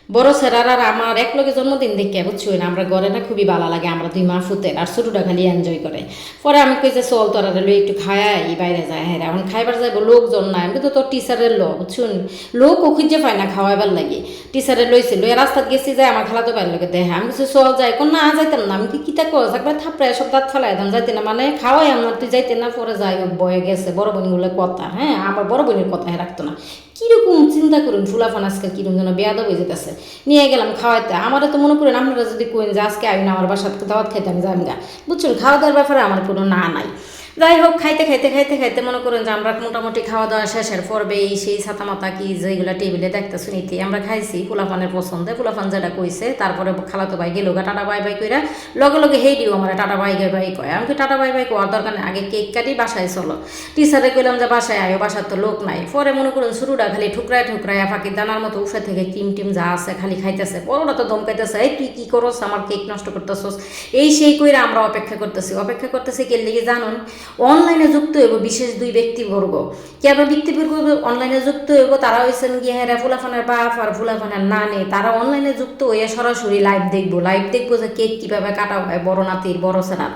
বড় ছেড়ার আর আমার এক লগে জন্মদিন দেখে বুঝছো না, আমরা ঘরে না খুবই ভালো লাগে, আমরা দুই মা ফুতের আর ছোটটা খালি এনজয় করে। পরে আমি কই যে চল তোরা লই একটু খায় এই বাইরে যায়, হ্যাঁ এখন খাইবার যাইব লোকজন নাই, আমি তো তোর টিচারের বুঝছুন লোক ও খুঁজে পায় না খাওয়াইবার লাগে। টিচারের লইছে লইয়া রাস্তাত গেছি যায় আমার খালাতো পাইর লোকে দেখে, আমি কিছু চল যাই কোন না যাইতাম না, আমি কি কিতা কর একবার থাপড়ায় সব দাঁত ফেলাই দাম যাইতে না, মানে খাওয়াই আমার তুই যাইতে না। পরে যাই হোক বয়ে গেছে বড় বোনগুলো কথা, হ্যাঁ আমার বড় বোনের কথা রাখতো না। কীরকম চিন্তা করুন ফুলাফান আজকাল কীরকম যেন বেয়াদব হয়ে যেতেছে। নিয়ে গেলাম খাওয়াইতে, আমারও তো মনে করেন আপনারা যদি কোয়েন যে আজকে আইন আমার বাসাত দাওয়াত খাইতে আমি যাই গা, বুঝছেন খাওয়া দাওয়ার ব্যাপারে আমার কোনো না নাই। যাই হোক খাইতে খাইতে খাইতে খাইতে মনে করেন যে আমরা মোটামুটি খাওয়া দাওয়া শেষের পর্বে এই সেই ছাতা মাতা কি যেগুলো টেবিলে দেখতে শুনিতে আমরা খাইছি ফুলাফানের পছন্দে, ফুলাফান যেটা কইছে। তারপরে খালাতো ভাই গেল গা টাটা বাই বাই কইরা, লগে লগে হেই দিও আমার টাটা বাই বাই কয়। আমি টাটা বাই বাই কোয়ার দরকার নেই, আগে কেক কাটি বাসায় চলো। টিচারে কইলাম যে বাসায় আয়ো, বাসার তো লোক নাই। পরে মনে করেন শুরুটা খালি ঠুকরায় ঠুকরায় ফাঁকি দানার মতো উফে থেকে টিম টিম যা আছে খালি খাইতেছে। বড়টা তো ধমকাইতেছে, এই তুই কী করস আমার কেক নষ্ট করতেছস এই সেই কইরা আমরা অপেক্ষা করতেছি কে লিগে জানুন অনলাইনে যুক্ত হইব বিশেষ দুই ব্যক্তিবর্গ। কি আবার ব্যক্তিবর্গ অনলাইনে যুক্ত হইব, তারা হয়েছেন গিয়ে হ্যাঁ ফুলাফানের বাপ আর ফুলাফানের না নেই, তারা অনলাইনে যুক্ত হইয়া সরাসরি লাইভ দেখবো যে কেক কীভাবে কাটা হয় বড় নাতির বড় সেনার।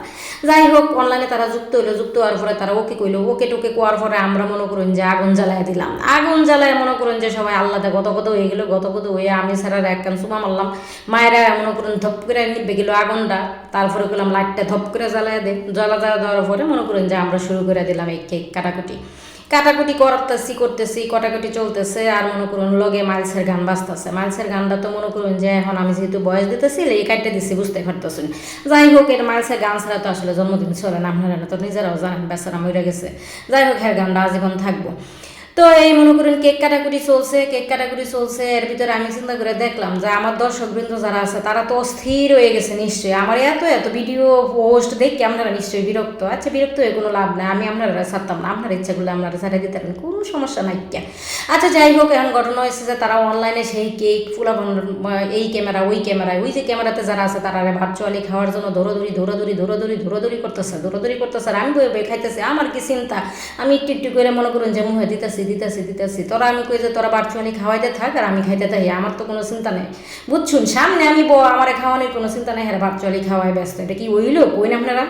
যাই হোক অনলাইনে তারা যুক্ত হইলো, যুক্ত হওয়ার পরে তারা ওকে কইলো, ওকে টোকে কোয়ার পরে আমরা মনে করুন যে আগুন জ্বালায় দিলাম। আগুন জ্বালায় মনে করুন যে সবাই আল্লাদে গত হয়ে গেলো, গত হয়ে আমি স্যারের এক কান চুমা মারলাম, মায়েরা মনে করুন ধপ করে নিবে গেলো আগুনটা। তারপরে করলাম লাইটটা ধপ করে জ্বালায় দেওয়ার পরে মনে করেন যে আমরা শুরু করে দিলাম এই কেক কাটাকুটি করতেছি কটাকুটি চলতেছে। আর মনে করুন লগে মাইলসের গান বাজতেছে, মাইলসের গানটা তো মনে করুন যে এখন আমি যেহেতু বয়স দিতেছি এই কাটতে দিচ্ছি বুঝতে পারতেছি। যাই হোক এর মাইলসের গান ছাড়া তো আসলে জন্মদিন চলে না, আপনারা তো নিজেরাও জানেন বেচারা মরে গেছে। যাই হোক হ্যাঁ গানটা আজীবন থাকবো। তো এই মনে করেন কেক কাটাকুটি চলছে। এর ভিতরে আমি চিন্তা করে দেখলাম যে আমার দর্শকবৃন্দ যারা আছে তারা তো অস্থির হয়ে গেছে নিশ্চয়ই, আমার এত ভিডিও পোস্ট দেখে আপনারা নিশ্চয়ই বিরক্ত। আচ্ছা বিরক্ত হয়ে কোনো লাভ নাই, আমি আপনারা ছাড়তাম না, আপনার ইচ্ছা করলে আপনারা ছাড়াই দিতে পারেন, কোনো সমস্যা নাই কে। আচ্ছা যাই হোক এখন ঘটনা হয়েছে যে তারা অনলাইনে সেই কেক এই ক্যামেরা ওই ক্যামেরায়, ওই যে ক্যামেরাতে যারা আছে তারা ভার্চুয়ালি খাওয়ার জন্য দৌড়াদৌড়ি করতেছে। আর আমি বই খাইতেছি, আমার কি চিন্তা, আমি একটু করে মনে করুন যে মুহে দিতেছি। তোরা আমি কই যে তোরা ভার্চুয়ালি খাওয়াইতে থাক আর আমি খাইতে থাকি, আমার তো কোনো চিন্তা নেই বুঝছুন। সামনে আমি আমার খাওয়ানোর কোনো চিন্তা নেই, হ্যাঁ ভার্চুয়ালি খাওয়াই ব্যস্ত। এটা কি হইল কই না আপনারা?